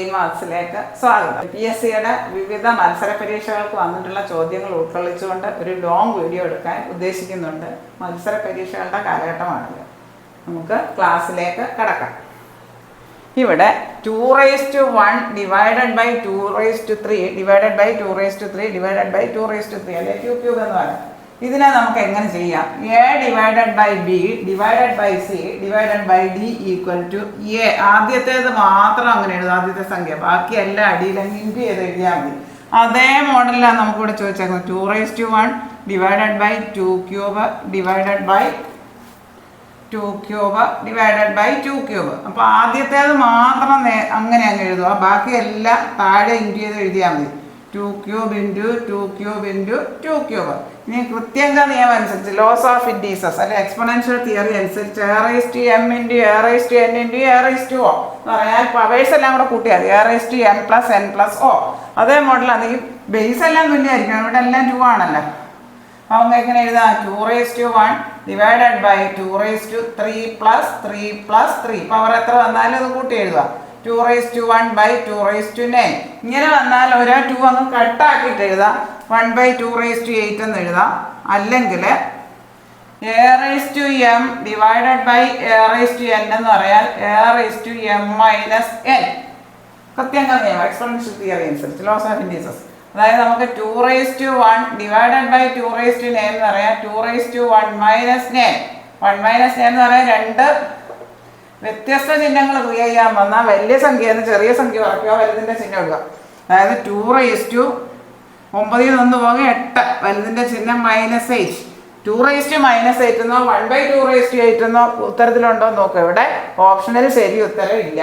Gain മാർക്സിലേക്ക് സ്വാഗതം. PSCയുടെ വിവിധ മത്സര പരീക്ഷകൾക്ക് വന്നിട്ടുള്ള ചോദ്യങ്ങൾ ഉൾക്കൊള്ളിച്ചുകൊണ്ട് ഒരു ലോങ് വീഡിയോ എടുക്കാൻ ഉദ്ദേശിക്കുന്നുണ്ട്. മത്സര പരീക്ഷകളുടെ കാലഘട്ടമാണല്ലോ. നമുക്ക് ക്ലാസ്സിലേക്ക് കടക്കാം. ഇവിടെ 2:1 divided by 2:3 divided by 2:3 divided by 2:3 അല്ലെ ക്യൂബ് എന്ന് പറയാം. ഇതിനെ നമുക്ക് എങ്ങനെ ചെയ്യാം? A divided by B divided by C divided by D equal to A. ആദ്യത്തേത് മാത്രം അങ്ങനെ എഴുതും, ആദ്യത്തെ സംഖ്യ. ബാക്കി എല്ലാം അടിയിൽ ഇൻറ്റു ചെയ്ത് എഴുതിയാൽ മതി. അതേ മോഡലാണ് നമുക്കിവിടെ ചോദിച്ചേക്കുന്നത്. 2:1 divided by 2 cube divided by 2 cube divided by 2 cube. അപ്പോൾ ആദ്യത്തേത് മാത്രം അങ്ങനെ അങ്ങ് എഴുതുക, ബാക്കി എല്ലാം താഴെ ഇൻറ്റു ചെയ്ത് എഴുതിയാൽ മതി. 2 cube into 2 cube into 2 cube. ഇനി കൃത്യങ്ക നിയമം അനുസരിച്ച് ലോസ് ഓഫ് ഇൻഡീസസ് അല്ലെ എക്സ്പൊണൻഷ്യൽ തിയറി അനുസരിച്ച് A⁻m into A⁻n into A⁻O എന്ന് പറഞ്ഞാൽ പവേഴ്സ് എല്ലാം കൂടെ കൂട്ടിയാൽ A⁻m plus n plus O. അതേ മോഡലാണ്. ഈ ബേസ് എല്ലാം തുല്യമായിരിക്കണം, ഇവിടെ എല്ലാം 2 ആണല്ലോ. അപ്പോൾ എങ്ങനെ എഴുതാം? 2:1 divided by 2:3 plus 3 plus 3. Power എത്ര വന്നാലും അത് കൂട്ടി എഴുതുക. 2:1 ബൈ 2:9. ഇങ്ങനെ വന്നാൽ ഒരേ 2 അങ്ങ് കട്ടാക്കിയിട്ട് എഴുതാം. 1/2:8 എന്ന് എഴുതാം. അല്ലെങ്കിൽ A⁻m ഡിവൈഡഡ് ബൈ A⁻n എന്ന് പറയാൻ A⁻m-n. കൃത്യം നിയമം എക്സ്പൊണൻഷ്യൽ തിയറി അനുസരിച്ച് ലോസ് ഓഫ് ഇൻഡീസസ്. അതായത് നമുക്ക് 2:1 ഡിവൈഡഡ് ബൈ 2:9 എന്ന് പറയാം 2:1 മൈനസ് 9. 1 മൈനസ് 9 എന്ന് പറയാൻ 2 വ്യത്യസ്ത ചിഹ്നങ്ങൾ ക്രിയ ചെയ്യാൻ വന്നാൽ വലിയ സംഖ്യ ചെറിയ സംഖ്യ കുറയ്ക്കുക, വലുതിൻ്റെ ചിഹ്നം ഇടുക. അതായത് 2:9 1 പോകെ 8, വലുതിൻ്റെ ചിഹ്നം -8. 2:-8 എന്നോ 1/2:8 എന്നോ ഉത്തരത്തിലുണ്ടോ നോക്കുക. ഇവിടെ ഓപ്ഷനിൽ ശരി ഉത്തരം ഇല്ല.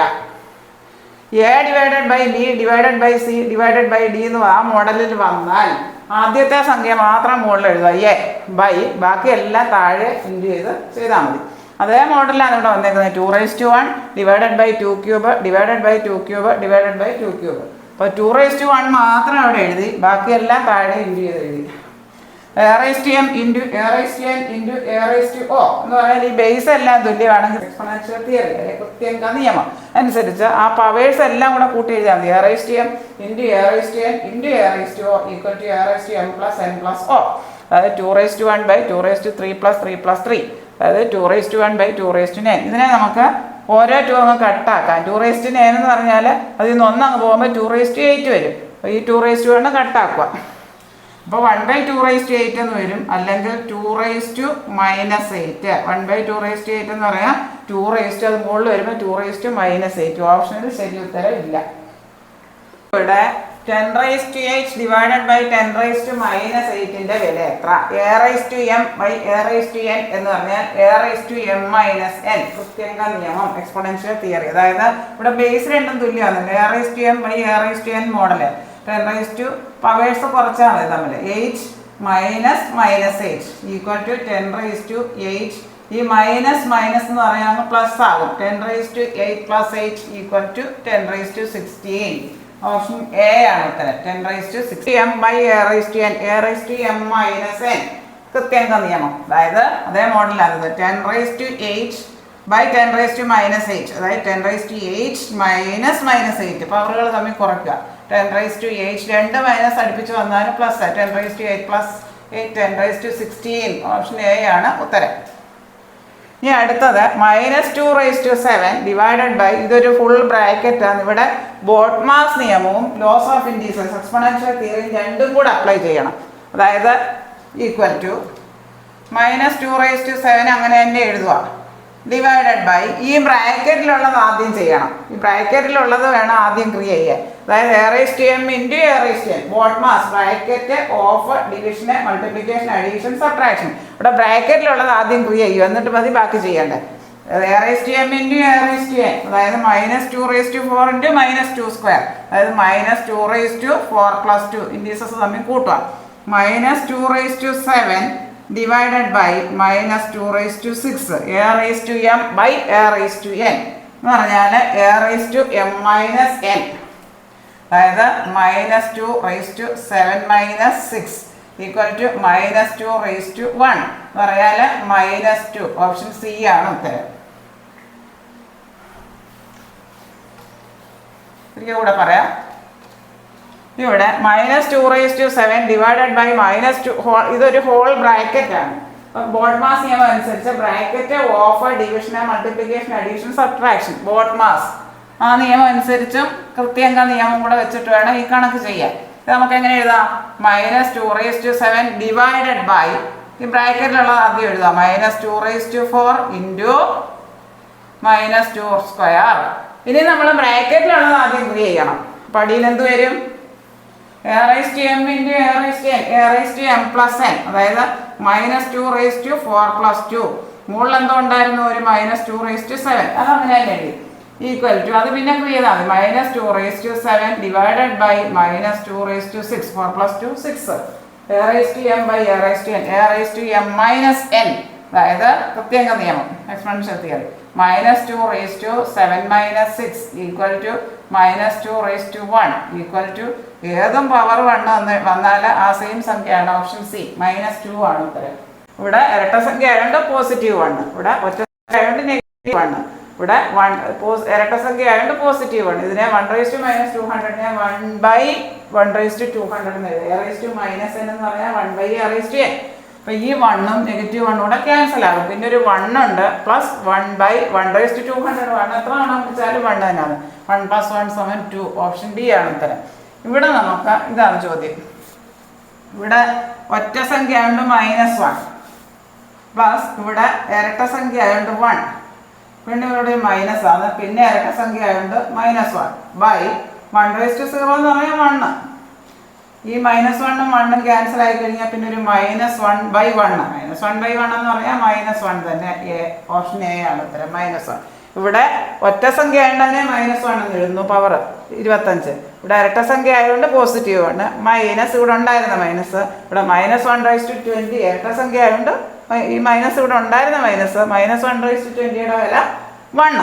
A divided by B divided by C divided by D എന്ന് ആ മോഡലിൽ വന്നാൽ ആദ്യത്തെ സംഖ്യ മാത്രം മുകളിൽ എഴുതുക A ബൈ, ബാക്കി എല്ലാം താഴെ ഇൻറ്റു ചെയ്താൽ മതി. അതേ മോഡലാണ് ഇവിടെ വന്നേക്കുന്നത്. 2:1 divided by 2 cube divided by 2 cube divided by 2 cube. അപ്പോൾ 2:1 മാത്രം അവിടെ എഴുതി, ബാക്കിയെല്ലാം താഴെ ഇൻറ്റു ചെയ്ത് എഴുതി. A⁻m into A⁻n into A⁻O എന്ന് പറഞ്ഞാൽ ഈ ബേസ് എല്ലാം തുല്യമാണെങ്കിൽ എക്സ്പൊണൻഷ്യൽ തിയറി അല്ലെ കൃത്യങ്ക നിയമം അനുസരിച്ച് ആ പവേഴ്സ് എല്ലാം കൂടെ കൂട്ടി എഴുതിയാൽ മതി. A⁻m into A⁻n into A⁻O equal to A⁻m plus n plus O. അതായത് 2:1 ബൈ 2:3 പ്ലസ് 3 പ്ലസ് 3. അതായത് 2:1 ബൈ 2:9. ഇതിനെ നമുക്ക് ഓരോ 2 അങ്ങ് കട്ടാക്കാം. 2:9 എന്ന് പറഞ്ഞാൽ അതിൽ നിന്ന് 1 അങ്ങ് പോകുമ്പോൾ 2:8 വരും. അപ്പോൾ ഈ 2:1 കട്ടാക്കുക. അപ്പോൾ 1/2:8 എന്ന് വരും. അല്ലെങ്കിൽ 2⁻−8. 1/2:8 എന്ന് പറയാം 2 അത് മുകളിൽ വരുമ്പോൾ 2⁻−8. ഓപ്ഷനിൽ ശരി ഉത്തരം ഇല്ല. ഇവിടെ 10⁻8 ഡിവൈഡഡ് ബൈ 10⁻−8ന്റെ വില എത്ര? A⁻m ബൈ A⁻n എന്ന് പറഞ്ഞാൽ A⁻m-n. കൃത്യങ്ക നിയമം എക്സ്പൊണൻഷ്യൽ തിയറി. അതായത് ഇവിടെ ബേസ് രണ്ടും തുല്യമാണല്ലോ. A⁻m by A⁻n model 10 powers കുറച്ചാൽ മതി തമ്മിൽ. 8 -8 ഈക്വൽ ടു 10⁻8. ഈ മൈനസ് എന്ന് പറയാൻ പ്ലസ് ആകും. 10⁻8 plus 8 equal to 10⁻16. Option A ആണ് ഉത്തരം. 10⁻16 ബൈ A⁻n A⁻m-n. കൃത്യങ്ക നിയമം. അതായത് അതേ മോഡലാണ് 10⁻8 ബൈ 10⁻−8. അതായത് 10⁻8 -8 പവറുകൾ തമ്മിൽ കുറയ്ക്കുക. 10⁻8 2 മൈനസ് അടുപ്പിച്ച് വന്നാലും പ്ലസ് 10⁻8 പ്ലസ് 8 10⁻16. ഓപ്ഷൻ എ ആണ് ഉത്തരം. ഇനി അടുത്തത് -2�7 ഡിവൈഡഡ് ബൈ, ഇതൊരു ഫുൾ ബ്രാക്കറ്റ് ആണ്. ഇവിടെ ബോട്ട്മാസ് നിയമവും ലോസ് ഓഫ് ഇൻഡീസസ് എക്സ്പൊണൻഷ്യൽ തിയറിയും രണ്ടും കൂടെ അപ്ലൈ ചെയ്യണം. അതായത് ഈക്വൽ ടു -2�7 അങ്ങനെ തന്നെ എഴുതുക. ഡിവൈഡഡ് ബൈ ഈ ബ്രാക്കറ്റിലുള്ളത് ആദ്യം ചെയ്യണം. ഈ ബ്രാക്കറ്റിലുള്ളത് വേണം ആദ്യം ക്രിയ ചെയ്യാൻ. അതായത് A⁻m into A⁻n BODMAS bracket of division multiplication addition subtraction. ഇവിടെ ബ്രാക്കറ്റിലുള്ളത് ആദ്യം ക്രിയ ചെയ്യും, എന്നിട്ട് മതി ബാക്കി ചെയ്യേണ്ടത്. A⁻m ഇൻറ്റു A⁻n അതായത് -2⁴ ഇൻറ്റു -2². അതായത് -2⁴ പ്ലസ് 2 ഇൻഡീസസ് തമ്മിൽ കൂട്ടുക. -2�7 divided by -2�6. A⁻m by A⁻n എന്ന് പറഞ്ഞാൽ A⁻m-n. അതായത് -2�7 -6 ഈക്വൽ ടു -2�1 എന്ന് പറഞ്ഞാൽ -2. ഓപ്ഷൻ സി ആണ് ഉത്തരം. ഒരിക്കൽ കൂടെ പറയാം. ഇവിടെ -2�7 ഡിവൈഡഡ് ബൈ -2 ഇതൊരു ഹോൾ ബ്രാക്കറ്റ് ആണ്. ബോഡ് മാസ് നിയമം അനുസരിച്ച് bracket of division multiplication addition subtraction BODMAS ആ നിയമം അനുസരിച്ചും കൃത്യങ്ക നിയമം കൂടെ വെച്ചിട്ട് വേണം ഈ കണക്ക് ചെയ്യാൻ. ഇത് നമുക്ക് എങ്ങനെ എഴുതാം? -2�7 ഡിവൈഡഡ് ബൈ ഈ ബ്രാക്കറ്റിലുള്ള ആദ്യം എഴുതാം -2⁴ ഇൻറ്റു -2². ഇനി നമ്മൾ ബ്രാക്കറ്റിലുള്ളത് ആദ്യം ക്രിയ ചെയ്യണം. അപ്പോൾ അടിയിൽ എന്ത് വരും? a⁻m × a⁻m + n, അതായത് -2⁴ + 2. മുകളിൽ എന്തോ ഉണ്ടായിരുന്നു? ഒരു -2�7. അതങ്ങനെ തന്നെ എഴുതി ഈക്വൽ ടു അത് പിന്നെ ക്രിയ ചെയ്താൽ മതി -2�7 ഡിവൈഡഡ് ബൈ -2�6. 4 + 2 6. a⁻m/a⁻n a⁻m - അതായത് കൃത്യങ്ക നിയമം exponential theory -2�7 - 6 equal to -2�1 equal to ഏതും പവർ 1 വന്നാൽ ആ സെയിം സംഖ്യയാണ്. ഓപ്ഷൻ സി -2 ആണ് ഉത്തരം. ഇവിടെ ഇരട്ട സംഖ്യ ആയതുകൊണ്ട് +1, ഇവിടെ ഒറ്റ സംഖ്യ ആയതുകൊണ്ട് -1, ഇവിടെ ഇരട്ട സംഖ്യ ആയതുകൊണ്ട് +1. ഇതിനെ 1⁻200 1/1/200 എന്ന് എഴുതാം. a⁻n എന്ന് പറഞ്ഞാൽ 1/a�n. അപ്പോൾ ഈ 1ഉം -1 കൂടെ ക്യാൻസൽ ആകും. പിന്നെ ഒരു 1 ഉണ്ട് പ്ലസ് 1/1/200. 1 എത്ര ആണെന്ന് വെച്ചാൽ 1 തന്നെയാണ്. 1 + 1 = 2. ഓപ്ഷൻ ഡി ആണ് ഉത്തരം. ഇവിടെ നമുക്ക് ഇതാണ് ചോദ്യം. ഇവിടെ ഒറ്റ സംഖ്യ ആയതുകൊണ്ട് -1 പ്ലസ് ഇവിടെ ഇരട്ട സംഖ്യ ആയതുകൊണ്ട് 1, പിന്നെ ഇവിടെ മൈനസ് ആണ്, പിന്നെ ഇരട്ട സംഖ്യ ആയതുകൊണ്ട് -1 ബൈ 1/0 എന്ന് പറഞ്ഞാൽ 1. ഈ -1ഉം 1ഉം ക്യാൻസൽ ആയി കഴിഞ്ഞാൽ പിന്നെ ഒരു -1/1. -1/1 എന്ന് പറഞ്ഞാൽ -1 തന്നെ. ഓപ്ഷൻ എ ആണ് ഉത്തരം -1. ഇവിടെ ഒറ്റ സംഖ്യ ആയതുകൊണ്ട് അതിനെ -1 എന്ന് എഴുതുന്നു, പവർ 25. ഇവിടെ ഇരട്ട സംഖ്യ ആയതുകൊണ്ട് +1 മൈനസ് ഇവിടെ ഉണ്ടായിരുന്ന മൈനസ് ഇവിടെ -1/20. ഇരട്ട സംഖ്യ ആയതുകൊണ്ട് ഈ മൈനസ് ഇവിടെ ഉണ്ടായിരുന്ന -1/20യുടെ വില 1.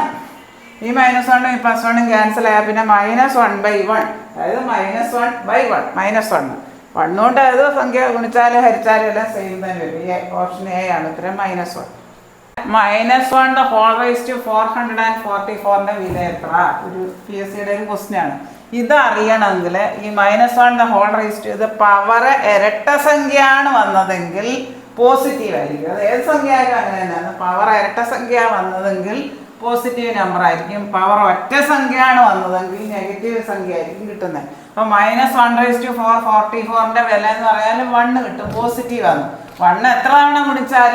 ഈ -1ഉം ഈ +1ഉം ക്യാൻസൽ ആയാൽ പിന്നെ -1/1, അതായത് -1/1 -1 കൊണ്ട് ഏത് സംഖ്യ ഗുണിച്ചാലും ഹരിച്ചാലും എല്ലാം സെയിം തന്നെ വരും. ഓപ്ഷൻ എ ആണ് ഉത്തരം -1. -1⁴444ന്റെ വില എത്ര? ഒരു PSCയുടെ ഒരു ക്വസ്റ്റ്യൻ ആണ്. ഇത് അറിയണമെങ്കിൽ ഈ -1⁴ ഇത് പവർ ഇരട്ട സംഖ്യയാണ് വന്നതെങ്കിൽ പോസിറ്റീവ് ആയിരിക്കും. അത് ഏത് സംഖ്യ ആയാലും അങ്ങനെ തന്നെയാണ്. പവർ ഇരട്ട സംഖ്യ വന്നതെങ്കിൽ പോസിറ്റീവ് നമ്പർ ആയിരിക്കും. പവർ ഒറ്റ സംഖ്യയാണ് വന്നതെങ്കിൽ നെഗറ്റീവ് സംഖ്യ ആയിരിക്കും കിട്ടുന്നത്. അപ്പോൾ -1⁴44ന്റെ വില എന്ന് പറഞ്ഞാൽ 1 കിട്ടും, പോസിറ്റീവ് ആണ്. 1 എത്ര തവണ ഗുണിച്ചാൽ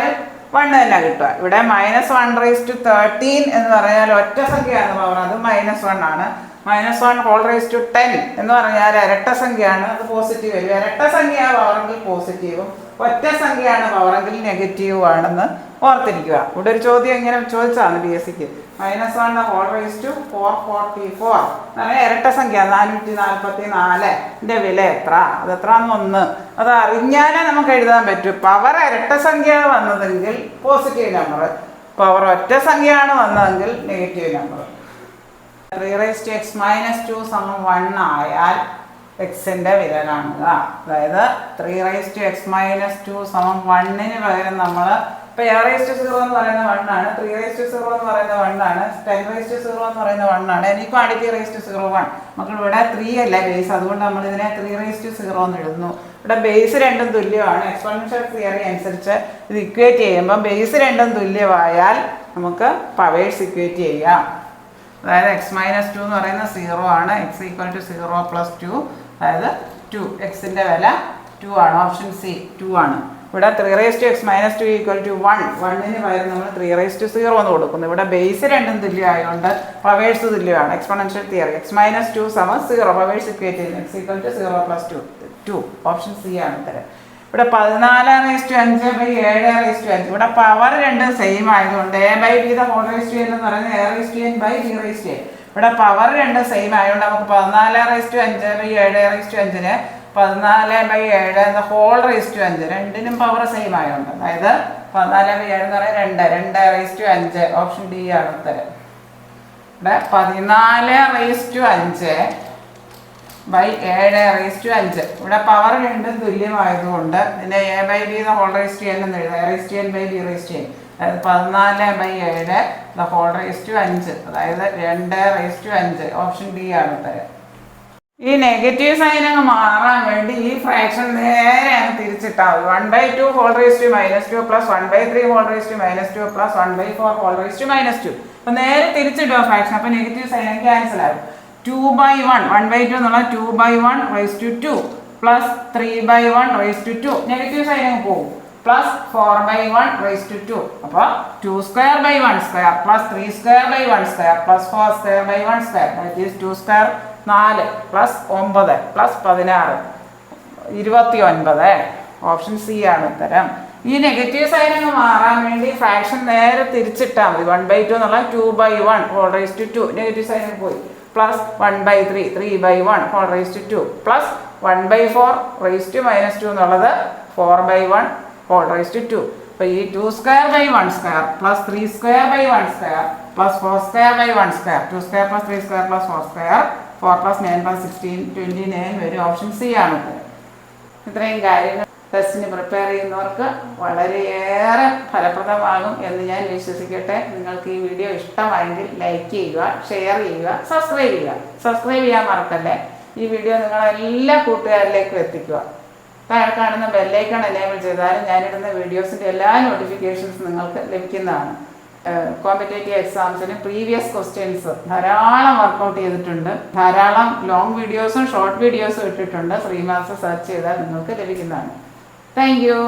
1 തന്നെ കിട്ടുക. ഇവിടെ -1/13 എന്ന് പറഞ്ഞാൽ ഒറ്റ സംഖ്യയാണ് പവർ, അത് -1 ആണ്. -1⁻10 എന്ന് പറഞ്ഞാൽ ഇരട്ട സംഖ്യയാണ്, അത് പോസിറ്റീവ് വരും. ഇരട്ട സംഖ്യ പവറെങ്കിൽ പോസിറ്റീവും ഒറ്റ സംഖ്യയാണ് പവറെങ്കിൽ നെഗറ്റീവും ആണെന്ന് ഓർത്തിരിക്കുക. ഇവിടെ ഒരു ചോദ്യം ഇങ്ങനെ ചോദിച്ചതാണ് PSCക്ക്. -1⁴444 എന്ന് പറഞ്ഞാൽ ഇരട്ട സംഖ്യ 444ന്റെ വില എത്ര? അത് എത്രയാണെന്ന് 1. അത് അറിഞ്ഞാലേ നമുക്ക് എഴുതാൻ പറ്റൂ. പവർ ഇരട്ട സംഖ്യ വന്നതെങ്കിൽ പോസിറ്റീവ് നമ്പർ, പവർ ഒറ്റ സംഖ്യയാണ് വന്നതെങ്കിൽ നെഗറ്റീവ് നമ്പർ. 3x - 2 = 1 ആയാൽ എക്സിൻ്റെ വില കാണുക. അതായത് 3x - 2 = 1ന് പകരം നമ്മൾ ഇപ്പോൾ a⁻0 എന്ന് പറയുന്ന 1 ആണ്, 3x എന്ന് പറയുന്ന 1 ആണ്, 10x എന്ന് പറയുന്ന 1 ആണ്. എനിക്ക് -1 മക്കൾ ഇവിടെ 3 അല്ല ബേസ്, അതുകൊണ്ട് നമ്മൾ ഇതിനെ 3x എന്ന് എഴുതുന്നു. ഇവിടെ ബേസ് രണ്ടും തുല്യമാണ്. എക്സ്പോണൻഷ്യൽ തിയറി അനുസരിച്ച് ഇത് ഇക്വേറ്റ് ചെയ്യുമ്പോൾ ബേസ് രണ്ടും തുല്യമായാൽ നമുക്ക് പവേഴ്സ് ഇക്വേറ്റ് ചെയ്യാം. അതായത് x - 2 എന്ന് പറയുന്നത് 0 ആണ്. x = 0 + 2, അതായത് 2. എക്സിൻ്റെ വില 2 ആണ്. ഓപ്ഷൻ സി 2 ആണ്. ഇവിടെ 3x - 2 = 1. 1ന് പകരം നമ്മൾ 3x എന്ന് കൊടുക്കുന്നു. ഇവിടെ ബേസ് രണ്ടും തുല്യമായതുകൊണ്ട് പവേഴ്സ് തുല്യമാണ്. Exponential theory x - 2 = 0, powers equate ചെയ്യുന്നു. x = 0 + 2. ഓപ്ഷൻ സി ആണ് ഉത്തരം. ഇവിടെ 14/5/7/5. ഇവിടെ പവർ രണ്ടും സെയിം ആയതുകൊണ്ട് a/b എന്ന് പറയുന്നത് a/n/d/n. ഇവിടെ പവർ രണ്ടും സെയിം ആയതുകൊണ്ട് നമുക്ക് 14/5/7/5ന് 14/7 രണ്ടിനും പവർ സെയിം ആയതുകൊണ്ട്, അതായത് 14/7 എന്ന് പറയുന്നത് 2/5. ഓപ്ഷൻ ഡി ആണ് ഉത്തരം. ഇവിടെ 14/5/7/5. ഇവിടെ പവർ രണ്ടും തുല്യമായതുകൊണ്ട് ഇതിനെ a/b എന്ന് എഴുതാം. a/n/d/n. അതായത് 14/7 ദ ഹോൾ റേസ് ടു 5, അതായത് 2/5. ഓപ്ഷൻ ഡി ആണ് ഉത്തരം. ഈ നെഗറ്റീവ് സൈൻ അങ്ങ് മാറാൻ വേണ്ടി ഈ ഫ്രാക്ഷൻ നേരെ അങ്ങ് തിരിച്ചിട്ടാൽ മതി. 1/2 whole raise to -2 plus 1/3 whole raise to -2 plus 1/4 whole raise to -2. അപ്പൊ നേരെ തിരിച്ചിടുക ഫ്രാക്ഷൻ. അപ്പൊ നെഗറ്റീവ് സൈൻ ക്യാൻസൽ ആകും. 2/1 1/2 എന്നുള്ള 2/1 raise to 2 plus 3/1 raise to 2. Negative sign അങ്ങ് പോകും. Plus 4/1 raise to 2. അപ്പോൾ 2^2/1² plus 3^2/1² plus 4^2/1². That is 2² 4 plus 9 plus 16 29. Option C ആണ് ഉത്തരം. ഈ നെഗറ്റീവ് സൈൻ അങ്ങ് മാറാൻ വേണ്ടി ഫ്രാക്ഷൻ നേരെ തിരിച്ചിട്ടാൽ മതി. 1/2 എന്നുള്ള 2/1 whole raise to 2. Negative sign പോയി. Plus 1/3 3/1 whole raise to 2 plus 1/4 raise to -2 എന്നുള്ളത് 4/1 ഹോൾ റേസ് ടു 2. അപ്പോൾ ഈ 2^2/1² plus 3^2/1² plus 4^2/1². 2² plus 3² plus 4². 4 plus 9 plus 16 29 വരും. ഓപ്ഷൻ സി ആണ് ഉത്തരം. ഇത്രയും കാര്യങ്ങൾ ടെസ്റ്റിന് പ്രിപ്പയർ ചെയ്യുന്നവർക്ക് വളരെയേറെ ഫലപ്രദമാകും എന്ന് ഞാൻ വിശ്വസിക്കട്ടെ. നിങ്ങൾക്ക് ഈ വീഡിയോ ഇഷ്ടമായെങ്കിൽ ലൈക്ക് ചെയ്യുക, ഷെയർ ചെയ്യുക, സബ്സ്ക്രൈബ് ചെയ്യുക. സബ്സ്ക്രൈബ് ചെയ്യാൻ മറക്കല്ലേ. ഈ വീഡിയോ നിങ്ങളെല്ലാ കൂട്ടുകാരിലേക്കും എത്തിക്കുക. താഴെ കാണുന്ന ബെല്ലൈക്കൺ എനേബിൾ ചെയ്താലും ഞാനിടുന്ന വീഡിയോസിൻ്റെ എല്ലാ നോട്ടിഫിക്കേഷൻസ് നിങ്ങൾക്ക് ലഭിക്കുന്നതാണ്. കോമ്പറ്റേറ്റീവ് എക്സാംസിന് പ്രീവിയസ് ക്വസ്റ്റ്യൻസ് ധാരാളം വർക്കൗട്ട് ചെയ്തിട്ടുണ്ട്. ധാരാളം ലോങ് വീഡിയോസും ഷോർട്ട് വീഡിയോസും ഇട്ടിട്ടുണ്ട്. ഫ്രീ മാത്സ് സെർച്ച് ചെയ്താൽ നിങ്ങൾക്ക് ലഭിക്കുന്നതാണ്. Thank you.